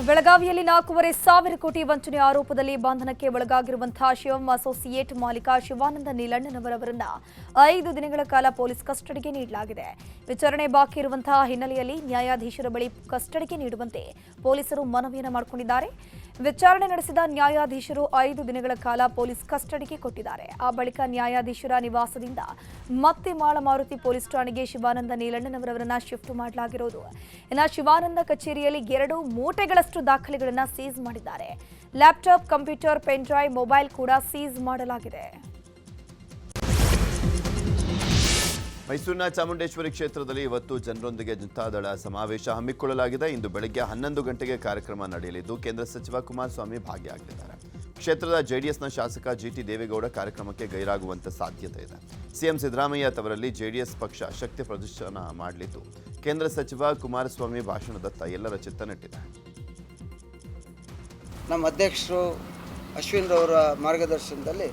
ಬೆಳಗಾವಿಯಲ್ಲಿ 4,500 ಕೋಟಿ ವಂಚನೆ ಆರೋಪದಲ್ಲಿ ಬಂಧನಕ್ಕೆ ಒಳಗಾಗಿರುವಂತಹ ಶಿವಂ ಅಸೋಸಿಯೇಟ್ ಮಾಲೀಕ ಶಿವಾನಂದ ನೀಲಣ್ಣನವರವರನ್ನ 5 ದಿನಗಳ ಕಾಲ ಪೊಲೀಸ್ ಕಸ್ಟಡಿಗೆ ನೀಡಲಾಗಿದೆ. ವಿಚಾರಣೆ ಬಾಕಿ ಇರುವಂತಹ ಹಿನ್ನೆಲೆಯಲ್ಲಿ ನ್ಯಾಯಾಧೀಶರ ಬಳಿ ಕಸ್ಟಡಿಗೆ ನೀಡುವಂತೆ ಪೊಲೀಸರು ಮನವಿಯನ್ನು ಮಾಡಿಕೊಂಡಿದ್ದಾರೆ. ವಿಚಾರಣೆ ನಡೆಸಿದ ನ್ಯಾಯಾಧೀಶರು 5 ದಿನಗಳ ಕಾಲ ಪೊಲೀಸ್ ಕಸ್ಟಡಿಗೆ ಕೊಟ್ಟಿದ್ದಾರೆ. ಆ ಬಳಿಕ ನ್ಯಾಯಾಧೀಶರ ನಿವಾಸದಿಂದ ಮತ್ತೆ ಮಾಳಮಾರುತಿ ಪೊಲೀಸ್ ಠಾಣೆಗೆ ಶಿವಾನಂದ ನೀಲಣ್ಣನವರವರನ್ನ ಶಿಫ್ಟ್ ಮಾಡಲಾಗಿರುವುದು. ಇನ್ನು ಶಿವಾನಂದ ಕಚೇರಿಯಲ್ಲಿ 2 ಮೂಟೆಗಳಷ್ಟು ದಾಖಲೆಗಳನ್ನು ಸೀಸ್ ಮಾಡಿದ್ದಾರೆ. Laptop, computer, pen drive, mobile ಕೂಡ ಸೀಸ್ ಮಾಡಲಾಗಿದೆ. ಮೈಸೂರಿನ ಚಾಮುಂಡೇಶ್ವರಿ ಕ್ಷೇತ್ರದಲ್ಲಿ ಇವತ್ತು ಜನರೊಂದಿಗೆ ಜನತಾದಳ ಸಮಾವೇಶ ಹಮ್ಮಿಕೊಳ್ಳಲಾಗಿದೆ. ಇಂದು ಬೆಳಗ್ಗೆ 11 ಗಂಟೆಗೆ ಕಾರ್ಯಕ್ರಮ ನಡೆಯಲಿದ್ದು ಕೇಂದ್ರ ಸಚಿವ ಕುಮಾರಸ್ವಾಮಿ ಭಾಗಿಯಾಗಲಿದ್ದಾರೆ. ಕ್ಷೇತ್ರದ ಜೆಡಿಎಸ್ನ ಶಾಸಕ ಜಿಟಿ ದೇವೇಗೌಡ ಕಾರ್ಯಕ್ರಮಕ್ಕೆ ಗೈರಾಗುವಂತ ಸಾಧ್ಯತೆ ಇದೆ. ಸಿಎಂ ಸಿದ್ದರಾಮಯ್ಯ ಅವರಲ್ಲಿ ಜೆಡಿಎಸ್ ಪಕ್ಷ ಶಕ್ತಿ ಪ್ರದರ್ಶನ ಮಾಡಲಿದ್ದು ಕೇಂದ್ರ ಸಚಿವ ಕುಮಾರಸ್ವಾಮಿ ಭಾಷಣದತ್ತ ಎಲ್ಲರ ಚಿತ್ತ ನೆಟ್ಟಿದೆ. ನಮ್ಮ ಅಧ್ಯಕ್ಷರು ಅಶ್ವಿನ್ ರವರ ಮಾರ್ಗದರ್ಶನದಲ್ಲಿ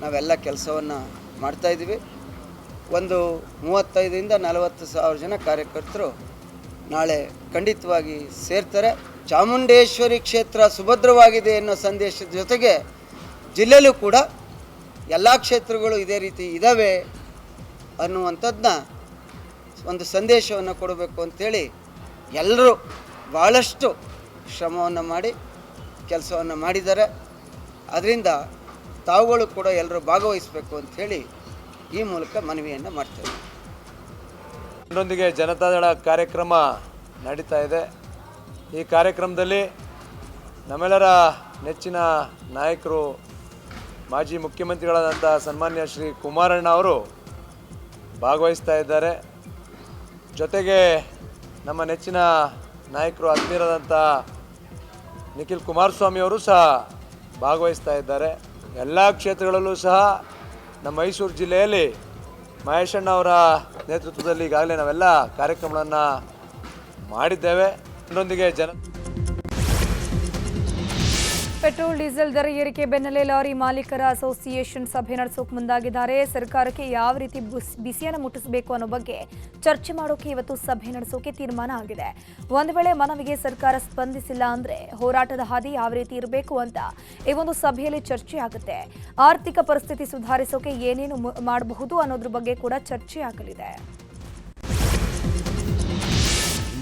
ನಾವೆಲ್ಲ ಕೆಲಸವನ್ನು ಮಾಡ್ತಾ ಇದ್ದೀವಿ. ಒಂದು 35ರಿಂದ 40 ಸಾವಿರ ಜನ ಕಾರ್ಯಕರ್ತರು ನಾಳೆ ಖಂಡಿತವಾಗಿ ಸೇರ್ತಾರೆ. ಚಾಮುಂಡೇಶ್ವರಿ ಕ್ಷೇತ್ರ ಸುಭದ್ರವಾಗಿದೆ ಅನ್ನೋ ಸಂದೇಶದ ಜೊತೆಗೆ ಜಿಲ್ಲೆಯಲ್ಲೂ ಕೂಡ ಎಲ್ಲ ಕ್ಷೇತ್ರಗಳು ಇದೇ ರೀತಿ ಇದ್ದಾವೆ ಅನ್ನುವಂಥದ್ದನ್ನ ಒಂದು ಸಂದೇಶವನ್ನು ಕೊಡಬೇಕು ಅಂಥೇಳಿ ಎಲ್ಲರೂ ಭಾಳಷ್ಟು ಶ್ರಮವನ್ನು ಮಾಡಿ ಕೆಲಸವನ್ನು ಮಾಡಿದ್ದಾರೆ. ಅದರಿಂದ ತಾವುಗಳು ಕೂಡ ಎಲ್ಲರೂ ಭಾಗವಹಿಸಬೇಕು ಅಂಥೇಳಿ ಈ ಮೂಲಕ ಮನವಿಯನ್ನು ಮಾಡ್ತೇವೆ. ಜನರೊಂದಿಗೆ ಜನತಾದಳ ಕಾರ್ಯಕ್ರಮ ನಡೀತಾ ಇದೆ. ಈ ಕಾರ್ಯಕ್ರಮದಲ್ಲಿ ನಮ್ಮೆಲ್ಲರ ನೆಚ್ಚಿನ ನಾಯಕರು ಮಾಜಿ ಮುಖ್ಯಮಂತ್ರಿಗಳಾದಂಥ ಸನ್ಮಾನ್ಯ ಶ್ರೀ ಕುಮಾರಣ್ಣ ಅವರು ಭಾಗವಹಿಸ್ತಾ ಇದ್ದಾರೆ. ಜೊತೆಗೆ ನಮ್ಮ ನೆಚ್ಚಿನ ನಾಯಕರು ಆತ್ಮೀಯರಾದಂಥ ನಿಖಿಲ್ ಕುಮಾರಸ್ವಾಮಿ ಅವರು ಸಹ ಭಾಗವಹಿಸ್ತಾ ಇದ್ದಾರೆ. ಎಲ್ಲ ಕ್ಷೇತ್ರಗಳಲ್ಲೂ ಸಹ ನಮ್ಮ ಮೈಸೂರು ಜಿಲ್ಲೆಯಲ್ಲಿ ಮಹೇಶಣ್ಣ ಅವರ ನೇತೃತ್ವದಲ್ಲಿ ಈಗಾಗಲೇ ನಾವೆಲ್ಲ ಕಾರ್ಯಕ್ರಮಗಳನ್ನು ಮಾಡಿದ್ದೇವೆ. ಇದರೊಂದಿಗೆ ಪೆಟ್ರೋಲ್ ಡೀಸೆಲ್ ದರ ಏರಿಕೆ ಬೆನ್ನಲ್ಲೇ ಲಾರಿ ಮಾಲೀಕರ ಅಸೋಸಿಯೇಷನ್ ಸಭೆ ನಡೆಸೋಕೆ ಮುಂದಾಗಿದ್ದಾರೆ. ಸರ್ಕಾರಕ್ಕೆ ಯಾವ ರೀತಿ ಬಿಸಿಯನ್ನು ಮುಟ್ಟಿಸಬೇಕು ಅನ್ನೋ ಬಗ್ಗೆ ಚರ್ಚೆ ಮಾಡೋಕೆ ಇವತ್ತು ಸಭೆ ನಡೆಸೋಕೆ ತೀರ್ಮಾನ ಆಗಿದೆ. ಒಂದು ವೇಳೆ ಮನವಿಗೆ ಸರ್ಕಾರ ಸ್ಪಂದಿಸಿಲ್ಲ ಅಂದ್ರೆ ಹೋರಾಟದ ಹಾದಿ ಯಾವ ರೀತಿ ಇರಬೇಕು ಅಂತ ಈ ಒಂದು ಸಭೆಯಲ್ಲಿ ಚರ್ಚೆ ಆಗುತ್ತೆ. ಆರ್ಥಿಕ ಪರಿಸ್ಥಿತಿ ಸುಧಾರಿಸೋಕೆ ಏನೇನು ಮಾಡಬಹುದು ಅನ್ನೋದ್ರ ಬಗ್ಗೆ ಕೂಡ ಚರ್ಚೆ ಆಗಲಿದೆ.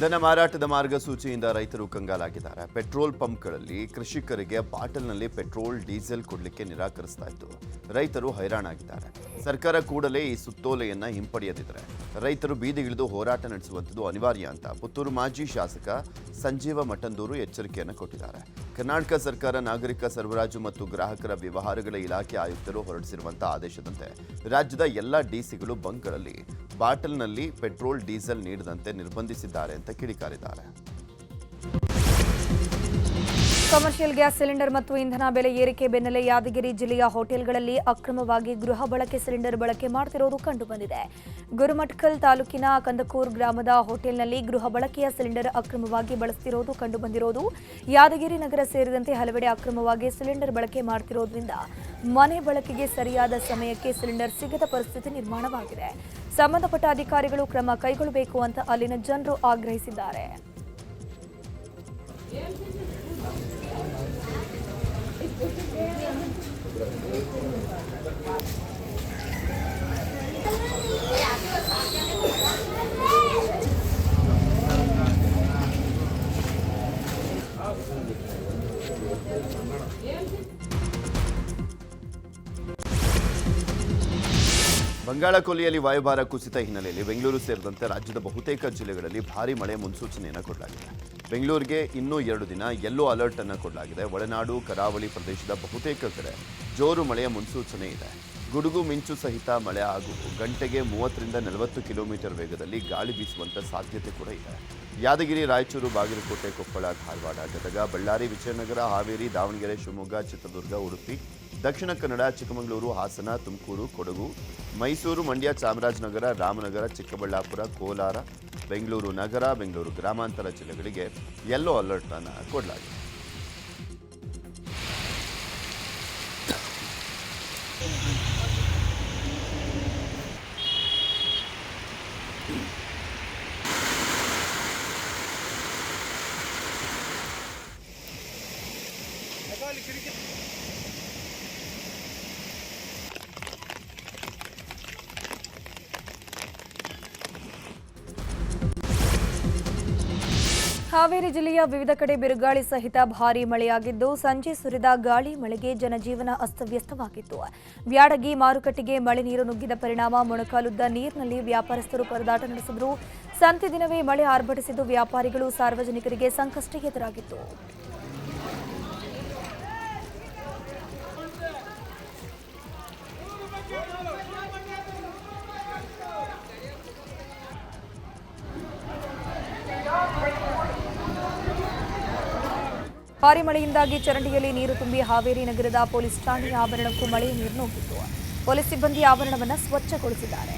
ಇಂಧನ ಮಾರಾಟದ ಮಾರ್ಗಸೂಚಿಯಿಂದ ರೈತರು ಕಂಗಾಲಾಗಿದ್ದಾರೆ. ಪೆಟ್ರೋಲ್ ಪಂಪ್ಗಳಲ್ಲಿ ಕೃಷಿಕರಿಗೆ ಬಾಟಲ್ನಲ್ಲಿ ಪೆಟ್ರೋಲ್, ಡೀಸೆಲ್ ಕೊಡಲಿಕ್ಕೆ ನಿರಾಕರಿಸ್ತಾ ಇತ್ತು. ರೈತರು ಹೈರಾಣಾಗಿದ್ದಾರೆ. ಸರ್ಕಾರ ಕೂಡಲೇ ಈ ಸುತ್ತೋಲೆಯನ್ನ ಹಿಂಪಡೆಯದಿದ್ದರೆ ರೈತರು ಬೀದಿಗಿಳಿದು ಹೋರಾಟ ನಡೆಸುವಂಥದ್ದು ಅನಿವಾರ್ಯ ಅಂತ ಪುತ್ತೂರು ಮಾಜಿ ಶಾಸಕ ಸಂಜೀವ ಮಠಂದೂರು ಎಚ್ಚರಿಕೆಯನ್ನು ಕೊಟ್ಟಿದ್ದಾರೆ. ಕರ್ನಾಟಕ ಸರ್ಕಾರ ನಾಗರಿಕ ಸರಬರಾಜು ಮತ್ತು ಗ್ರಾಹಕರ ವ್ಯವಹಾರಗಳ ಇಲಾಖೆ ಆಯುಕ್ತರು ಹೊರಡಿಸಿರುವಂತಹ ಆದೇಶದಂತೆ ರಾಜ್ಯದ ಎಲ್ಲ ಡಿಸಿಗಳು ಬಂಕ್ಗಳಲ್ಲಿ ಬಾಟಲ್ನಲ್ಲಿ ಪೆಟ್ರೋಲ್, ಡೀಸೆಲ್ ನೀಡದಂತೆ ನಿರ್ಬಂಧಿಸಿದ್ದಾರೆ ಅಂತ ಕಿಡಿಕಾರಿದ್ದಾರೆ. ಕಮರ್ಷಿಯಲ್ ಗ್ಯಾಸ್ ಸಿಲಿಂಡರ್ ಮತ್ತು ಇಂಧನ ಬೆಲೆ ಏರಿಕೆ ಬೆನ್ನಲ್ಲೇ ಯಾದಗಿರಿ ಜಿಲ್ಲೆಯ ಹೋಟೆಲ್ಗಳಲ್ಲಿ ಅಕ್ರಮವಾಗಿ ಗೃಹ ಬಳಕೆ ಸಿಲಿಂಡರ್ ಬಳಕೆ ಮಾಡುತ್ತಿರುವುದು ಕಂಡುಬಂದಿದೆ. ಗುರುಮಠಕಲ್ ತಾಲೂಕಿನ ಕಂದಕೂರ್ ಗ್ರಾಮದ ಹೋಟೆಲ್ನಲ್ಲಿ ಗೃಹ ಬಳಕೆಯ ಸಿಲಿಂಡರ್ ಅಕ್ರಮವಾಗಿ ಬಳಸುತ್ತಿರುವುದು ಕಂಡುಬಂದಿರುವುದು. ಯಾದಗಿರಿ ನಗರ ಸೇರಿದಂತೆ ಹಲವೆಡೆ ಅಕ್ರಮವಾಗಿ ಸಿಲಿಂಡರ್ ಬಳಕೆ ಮಾಡುತ್ತಿರುವುದರಿಂದ ಮನೆ ಬಳಕೆಗೆ ಸರಿಯಾದ ಸಮಯಕ್ಕೆ ಸಿಲಿಂಡರ್ ಸಿಗದ ಪರಿಸ್ಥಿತಿ ನಿರ್ಮಾಣವಾಗಿದೆ. ಸಂಬಂಧಪಟ್ಟ ಅಧಿಕಾರಿಗಳು ಕ್ರಮ ಕೈಗೊಳ್ಳಬೇಕು ಅಂತ ಅಲ್ಲಿನ ಜನರು ಆಗ್ರಹಿಸಿದ್ದಾರೆ. ಬಂಗಾಳ ಕೊಲ್ಲಿಯಲ್ಲಿ ವಾಯುಭಾರ ಕುಸಿತ ಹಿನ್ನೆಲೆಯಲ್ಲಿ ಬೆಂಗಳೂರು ಸೇರಿದಂತೆ ರಾಜ್ಯದ ಬಹುತೇಕ ಜಿಲ್ಲೆಗಳಲ್ಲಿ ಭಾರೀ ಮಳೆ ಮುನ್ಸೂಚನೆಯನ್ನು ಕೊಡಲಾಗಿದೆ. ಬೆಂಗಳೂರಿಗೆ ಇನ್ನೂ 2 ದಿನ ಯೆಲ್ಲೋ ಅಲರ್ಟ್ ಅನ್ನು ಕೊಡಲಾಗಿದೆ. ಒಳನಾಡು, ಕರಾವಳಿ ಪ್ರದೇಶದ ಬಹುತೇಕ ಕಡೆ ಜೋರು ಮಳೆಯ ಮುನ್ಸೂಚನೆ ಇದೆ. ಗುಡುಗು ಮಿಂಚು ಸಹಿತ ಮಳೆ ಹಾಗೂ ಗಂಟೆಗೆ 30ರಿಂದ 40 ಕಿಲೋಮೀಟರ್ ವೇಗದಲ್ಲಿ ಗಾಳಿ ಬೀಸುವಂಥ ಸಾಧ್ಯತೆ ಕೂಡ ಇದೆ. ಯಾದಗಿರಿ, ರಾಯಚೂರು, ಬಾಗಲಕೋಟೆ, ಕೊಪ್ಪಳ, ಧಾರವಾಡ, ಗದಗ, ಬಳ್ಳಾರಿ, ವಿಜಯನಗರ, ಹಾವೇರಿ, ದಾವಣಗೆರೆ, ಶಿವಮೊಗ್ಗ, ಚಿತ್ರದುರ್ಗ, ಉಡುಪಿ, ದಕ್ಷಿಣ ಕನ್ನಡ, ಚಿಕ್ಕಮಗಳೂರು, ಹಾಸನ, ತುಮಕೂರು, ಕೊಡಗು, ಮೈಸೂರು, ಮಂಡ್ಯ, ಚಾಮರಾಜನಗರ, ರಾಮನಗರ, ಚಿಕ್ಕಬಳ್ಳಾಪುರ, ಕೋಲಾರ, ಬೆಂಗಳೂರು ನಗರ, ಬೆಂಗಳೂರು ಗ್ರಾಮಾಂತರ ಜಿಲ್ಲೆಗಳಿಗೆ ಯೆಲ್ಲೋ ಅಲರ್ಟ್ ಅನ್ನು ಕೊಡಲಾಗಿದೆ. ಹಾವೇರಿ ಜಿಲ್ಲೆಯ ವಿವಿಧ ಕಡೆ ಬಿರುಗಾಳಿ ಸಹಿತ ಭಾರೀ ಮಳೆಯಾಗಿದ್ದು ಸಂಜೆ ಸುರಿದ ಗಾಳಿ ಮಳೆಗೆ ಜನಜೀವನ ಅಸ್ತವ್ಯಸ್ತವಾಗಿತ್ತು. ಬ್ಯಾಡಗಿ ಮಾರುಕಟ್ಟೆಗೆ ಮಳೆ ನೀರು ನುಗ್ಗಿದ ಪರಿಣಾಮ ಮೊಣಕಾಲುದ್ದ ನೀರಿನಲ್ಲಿ ವ್ಯಾಪಾರಸ್ಥರು ಪರದಾಟ ನಡೆಸಿದರು. ಸಂತೆ ದಿನವೇ ಮಳೆ ಆರ್ಭಟಿಸಿದ್ದು ವ್ಯಾಪಾರಿಗಳು ಸಾರ್ವಜನಿಕರಿಗೆ ಸಂಕಷ್ಟ ಎದುರಾಗಿತ್ತು. ಭಾರೀ ಮಳೆಯಿಂದಾಗಿ ಚರಂಡಿಯಲ್ಲಿ ನೀರು ತುಂಬಿ ಹಾವೇರಿ ನಗರದ ಪೊಲೀಸ್ ಠಾಣೆಯ ಆವರಣಕ್ಕೂ ಮಳೆಯ ನೀರು ನುಗ್ಗಿತ್ತು. ಪೊಲೀಸ್ ಸಿಬ್ಬಂದಿ ಆವರಣವನ್ನು ಸ್ವಚ್ಛಗೊಳಿಸಿದ್ದಾರೆ.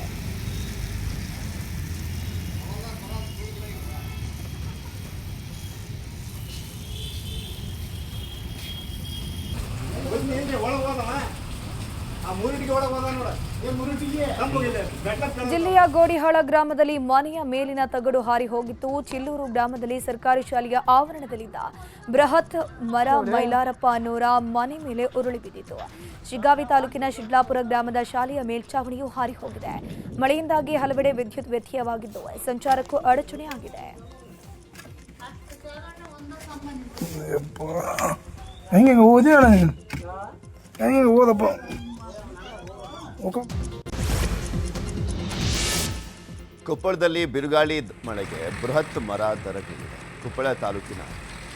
ಜಿಲ್ಲೆಯ ಗೋಡಿಹಾಳ ಗ್ರಾಮದಲ್ಲಿ ಮನೆಯ ಮೇಲಿನ ತಗಡು ಹಾರಿ ಹೋಗಿತ್ತು. ಚಿಲ್ಲೂರು ಗ್ರಾಮದಲ್ಲಿ ಸರ್ಕಾರಿ ಶಾಲೆಯ ಆವರಣದಲ್ಲಿದ್ದ ಬೃಹತ್ ಮರ ಮೈಲಾರಪ್ಪ ಅನ್ನೋರ ಮನೆ ಮೇಲೆ ಉರುಳಿ ಬಿದ್ದಿತು. ಶಿಗ್ಗಾವಿ ತಾಲೂಕಿನ ಶಿಡ್ಲಾಪುರ ಗ್ರಾಮದ ಶಾಲೆಯ ಮೇಲ್ಚಾವಣಿಯೂ ಹಾರಿ ಹೋಗಿದೆ. ಮಳೆಯಿಂದಾಗಿ ಹಲವೆಡೆ ವಿದ್ಯುತ್ ವ್ಯತ್ಯಯವಾಗಿದ್ದು ಸಂಚಾರಕ್ಕೂ ಅಡಚಣೆಯಾಗಿದೆ. ಕೊಪ್ಪಳದಲ್ಲಿ ಬಿರುಗಾಳಿ ಮಳೆಗೆ ಬೃಹತ್ ಮರ ಧರೆಗುರುಳಿದೆ. ಕೊಪ್ಪಳ ತಾಲೂಕಿನ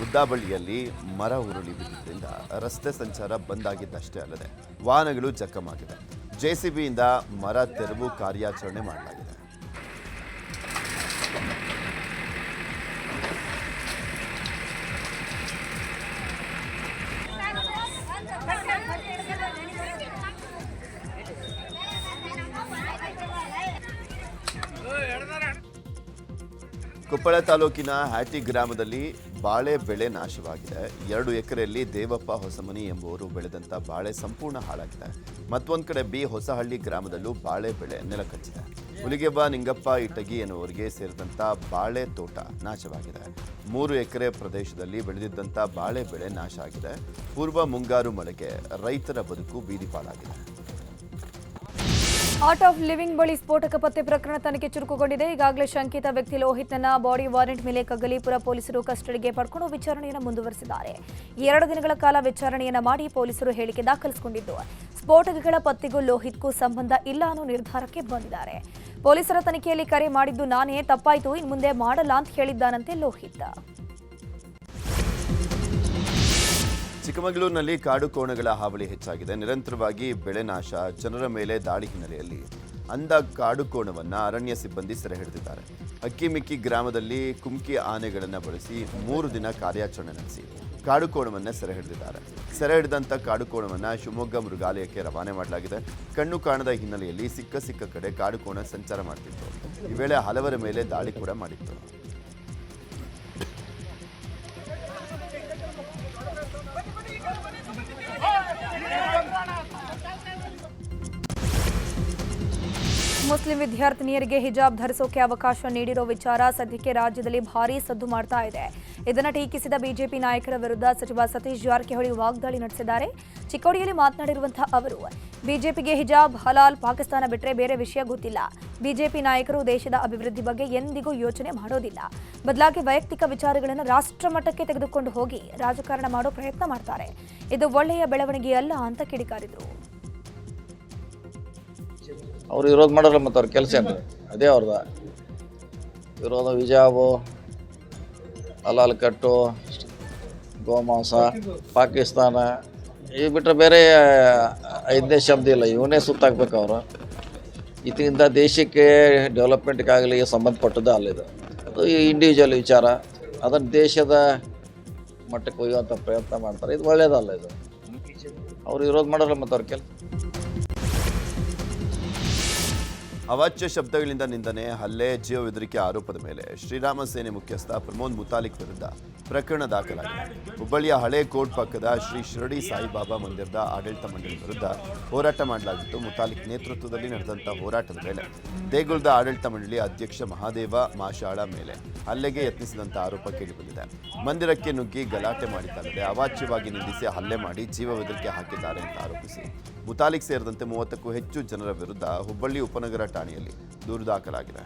ಉದ್ದಾಬಳ್ಳಿಯಲ್ಲಿ ಮರ ಉರುಳಿ ಬಿದ್ದಿದ್ದರಿಂದ ರಸ್ತೆ ಸಂಚಾರ ಬಂದ್ ಆಗಿದ್ದಷ್ಟೇ ಅಲ್ಲದೆ ವಾಹನಗಳು ಜಖಮಾಗಿದೆ. ಜೆಸಿಬಿಯಿಂದ ಮರ ತೆರವು ಕಾರ್ಯಾಚರಣೆ ಮಾಡಲಾಗಿದೆ. ಕೊಪ್ಪಳ ತಾಲೂಕಿನ ಹ್ಯಾಟಿ ಗ್ರಾಮದಲ್ಲಿ ಬಾಳೆ ಬೆಳೆ ನಾಶವಾಗಿದೆ. 2 ಎಕರೆಯಲ್ಲಿ ದೇವಪ್ಪ ಹೊಸಮನಿ ಎಂಬುವರು ಬೆಳೆದಂತ ಬಾಳೆ ಸಂಪೂರ್ಣ ಹಾಳಾಗಿದೆ. ಮತ್ತೊಂದು ಕಡೆ ಬಿ ಹೊಸಹಳ್ಳಿ ಗ್ರಾಮದಲ್ಲೂ ಬಾಳೆ ಬೆಳೆ ನೆಲಕಚ್ಚಿದೆ. ಹುಲಿಗೆಬ್ಬ ನಿಂಗಪ್ಪ ಇಟಗಿ ಎನ್ನುವರಿಗೆ ಸೇರಿದಂತ ಬಾಳೆ ತೋಟ ನಾಶವಾಗಿದೆ. 3 ಎಕರೆ ಪ್ರದೇಶದಲ್ಲಿ ಬೆಳೆದಿದ್ದಂಥ ಬಾಳೆ ಬೆಳೆ ನಾಶ ಆಗಿದೆ. ಪೂರ್ವ ಮುಂಗಾರು ಮಳೆಗೆ ರೈತರ ಬದುಕು ಬೀದಿ ಪಾಲಾಗಿದೆ. ಆರ್ಟ್ ಆಫ್ ಲಿವಿಂಗ್ ಬಳಿ ಸ್ಫೋಟಕ ಪತ್ತೆ ಪ್ರಕರಣ ತನಿಖೆ ಚುರುಕುಗೊಂಡಿದೆ. ಈಗಾಗಲೇ ಶಂಕಿತ ವ್ಯಕ್ತಿ ಲೋಹಿತ್ನ ಬಾಡಿ ವಾರೆಂಟ್ ಮೇಲೆ ಕಗ್ಗಲೀಪುರ ಪೊಲೀಸರು ಕಸ್ಟಡಿಗೆ ಪಡ್ಕೊಂಡು ವಿಚಾರಣೆಯನ್ನು ಮುಂದುವರೆಸಿದ್ದಾರೆ. 2 ದಿನಗಳ ಕಾಲ ವಿಚಾರಣೆಯನ್ನ ಮಾಡಿ ಪೊಲೀಸರು ಹೇಳಿಕೆ ದಾಖಲಿಸಿಕೊಂಡಿದ್ದು ಸ್ಫೋಟಕಗಳ ಪತ್ತೆಗೂ ಲೋಹಿತ್ಗೂ ಸಂಬಂಧ ಇಲ್ಲ ಅನ್ನೋ ನಿರ್ಧಾರಕ್ಕೆ ಬಂದಿದ್ದಾರೆ. ಪೊಲೀಸರ ತನಿಖೆಯಲ್ಲಿ ಕರೆ ಮಾಡಿದ್ದು ನಾನೇ, ತಪ್ಪಾಯಿತು, ಇನ್ನು ಮುಂದೆ ಮಾಡಲ್ಲ ಅಂತ ಹೇಳಿದ್ದಾನಂತೆ ಲೋಹಿತ್. ಚಿಕ್ಕಮಗಳೂರಿನಲ್ಲಿ ಕಾಡು ಕೋಣಗಳ ಹಾವಳಿ ಹೆಚ್ಚಾಗಿದೆ. ನಿರಂತರವಾಗಿ ಬೆಳೆ ನಾಶ, ಜನರ ಮೇಲೆ ದಾಳಿ ಹಿನ್ನೆಲೆಯಲ್ಲಿ ಅಂದ ಕಾಡು ಕೋಣವನ್ನು ಅರಣ್ಯ ಸಿಬ್ಬಂದಿ ಸೆರೆ ಹಿಡಿದಿದ್ದಾರೆ. ಅಕ್ಕಿಮಿಕ್ಕಿ ಗ್ರಾಮದಲ್ಲಿ ಕುಮ್ಕಿ ಆನೆಗಳನ್ನು ಬಳಸಿ 3 ದಿನ ಕಾರ್ಯಾಚರಣೆ ನಡೆಸಿ ಕಾಡು ಕೋಣವನ್ನು ಸೆರೆ ಹಿಡಿದಿದ್ದಾರೆ. ಸೆರೆ ಹಿಡಿದಂಥ ಕಾಡು ಕೋಣವನ್ನು ಶಿವಮೊಗ್ಗ ಮೃಗಾಲಯಕ್ಕೆ ರವಾನೆ ಮಾಡಲಾಗಿದೆ. ಕಣ್ಣು ಕಾಣದ ಹಿನ್ನೆಲೆಯಲ್ಲಿ ಸಿಕ್ಕ ಕಡೆ ಕಾಡು ಕೋಣ ಸಂಚಾರ ಮಾಡ್ತಿತ್ತು. ಈ ವೇಳೆ ಹಲವರ ಮೇಲೆ ದಾಳಿ ಕೂಡ ಮಾಡಿತ್ತು. ಮುಸ್ಲಿಂ ವಿದ್ಯಾರ್ಥಿನಿಯರಿಗೆ ಹಿಜಾಬ್ ಧರಿಸೋಕೆ ಅವಕಾಶ ನೀಡಿರೋ ವಿಚಾರ ಸದ್ಯಕ್ಕೆ ರಾಜ್ಯದಲ್ಲಿ ಭಾರೀ ಸದ್ದು ಮಾಡ್ತಾ ಇದೆ. ಇದನ್ನು ಟೀಕಿಸಿದ ಬಿಜೆಪಿ ನಾಯಕರ ವಿರುದ್ಧ ಸಚಿವ ಸತೀಶ್ ಜಾರಕಿಹೊಳಿ ವಾಗ್ದಾಳಿ ನಡೆಸಿದ್ದಾರೆ. ಚಿಕ್ಕೋಡಿಯಲ್ಲಿ ಮಾತನಾಡಿರುವಂತಹ ಅವರು, ಬಿಜೆಪಿಗೆ ಹಿಜಾಬ್, ಹಲಾಲ್, ಪಾಕಿಸ್ತಾನ ಬಿಟ್ಟರೆ ಬೇರೆ ವಿಷಯ ಗೊತ್ತಿಲ್ಲ. ಬಿಜೆಪಿ ನಾಯಕರು ದೇಶದ ಅಭಿವೃದ್ಧಿ ಬಗ್ಗೆ ಎಂದಿಗೂ ಯೋಚನೆ ಮಾಡೋದಿಲ್ಲ. ಬದಲಾಗಿ ವೈಯಕ್ತಿಕ ವಿಚಾರಗಳನ್ನು ರಾಷ್ಟ್ರ ಮಟ್ಟಕ್ಕೆ ತೆಗೆದುಕೊಂಡು ಹೋಗಿ ರಾಜಕಾರಣ ಮಾಡೋ ಪ್ರಯತ್ನ ಮಾಡ್ತಾರೆ. ಇದು ಒಳ್ಳೆಯ ಬೆಳವಣಿಗೆಯಲ್ಲ ಅಂತ ಕಿಡಿಕಾರಿದರು. ಅವ್ರು ವಿರೋಧ ಮಾಡೋಲ್ಲ, ಮತ್ತು ಅವ್ರ ಕೆಲಸ ಏನು ಅದೇ ಅವ್ರದ ವಿರೋಧ. ಹಿಜಾಬು, ಹಲಾಲ್ ಕಟ್ಟು, ಗೋಮಾಂಸ, ಪಾಕಿಸ್ತಾನ ಈ ಬಿಟ್ಟರೆ ಬೇರೆ 5ನೇ ಶಬ್ದ ಇಲ್ಲ. ಇವನೇ ಸುತ್ತಾಕ್ಬೇಕು ಅವರು. ಇದರಿಂದ ದೇಶಕ್ಕೆ ಡೆವಲಪ್ಮೆಂಟ್ಗಾಗಲಿ ಸಂಬಂಧಪಟ್ಟದ್ದು ಅಲ್ಲಿದೆ. ಅದು ಇಂಡಿವಿಜುವಲ್ ವಿಚಾರ. ಅದನ್ನು ದೇಶದ ಮಟ್ಟಕ್ಕೆ ಒಯ್ಯುವಂಥ ಪ್ರಯತ್ನ ಮಾಡ್ತಾರೆ. ಇದು ಒಳ್ಳೆಯದಲ್ಲ. ಇದು ಅವ್ರು ವಿರೋಧ ಮಾಡೋಲ್ಲ, ಮತ್ತು ಅವ್ರ ಕೆಲಸ. ಅವಾಚ್ಯ ಶಬ್ದಗಳಿಂದ ನಿಂದನೆ, ಹಲ್ಲೆ, ಜೀವ ಬೆದರಿಕೆ ಆರೋಪದ ಮೇಲೆ ಶ್ರೀರಾಮ ಸೇನೆ ಮುಖ್ಯಸ್ಥ ಪ್ರಮೋದ್ ಮುತಾಲಿಕ್ ವಿರುದ್ಧ ಪ್ರಕರಣ ದಾಖಲಾಗಿದೆ. ಹುಬ್ಬಳ್ಳಿಯ ಹಳೆ ಕೋರ್ಟ್ ಪಕ್ಕದ ಶ್ರೀ ಶಿರಡಿ ಸಾಯಿಬಾಬಾ ಮಂದಿರದ ಆಡಳಿತ ಮಂಡಳಿ ವಿರುದ್ಧ ಹೋರಾಟ ಮಾಡಲಾಗಿತ್ತು. ಮುತಾಲಿಕ್ ನೇತೃತ್ವದಲ್ಲಿ ನಡೆದಂಥ ಹೋರಾಟದ ವೇಳೆ ದೇಗುಲದ ಆಡಳಿತ ಮಂಡಳಿ ಅಧ್ಯಕ್ಷ ಮಹಾದೇವ ಮಾಶಾಳ ಮೇಲೆ ಹಲ್ಲೆಗೆ ಯತ್ನಿಸಿದಂಥ ಆರೋಪ ಕೇಳಿಬಂದಿದೆ. ಮಂದಿರಕ್ಕೆ ನುಗ್ಗಿ ಗಲಾಟೆ ಮಾಡಿದ್ದಲ್ಲದೆ ಅವಾಚ್ಯವಾಗಿ ನಿಂದಿಸಿ ಹಲ್ಲೆ ಮಾಡಿ ಜೀವ ಬೆದರಿಕೆ ಹಾಕಿದ್ದಾರೆ ಅಂತ ಆರೋಪಿಸಿ ಮುತಾಲಿಕ್ ಸೇರಿದಂತೆ 30ಕ್ಕೂ ಹೆಚ್ಚು ಜನರ ವಿರುದ್ಧ ಹುಬ್ಬಳ್ಳಿ ಉಪನಗರ ಠಾಣೆಯಲ್ಲಿ ದೂರು ದಾಖಲಾಗಿದೆ.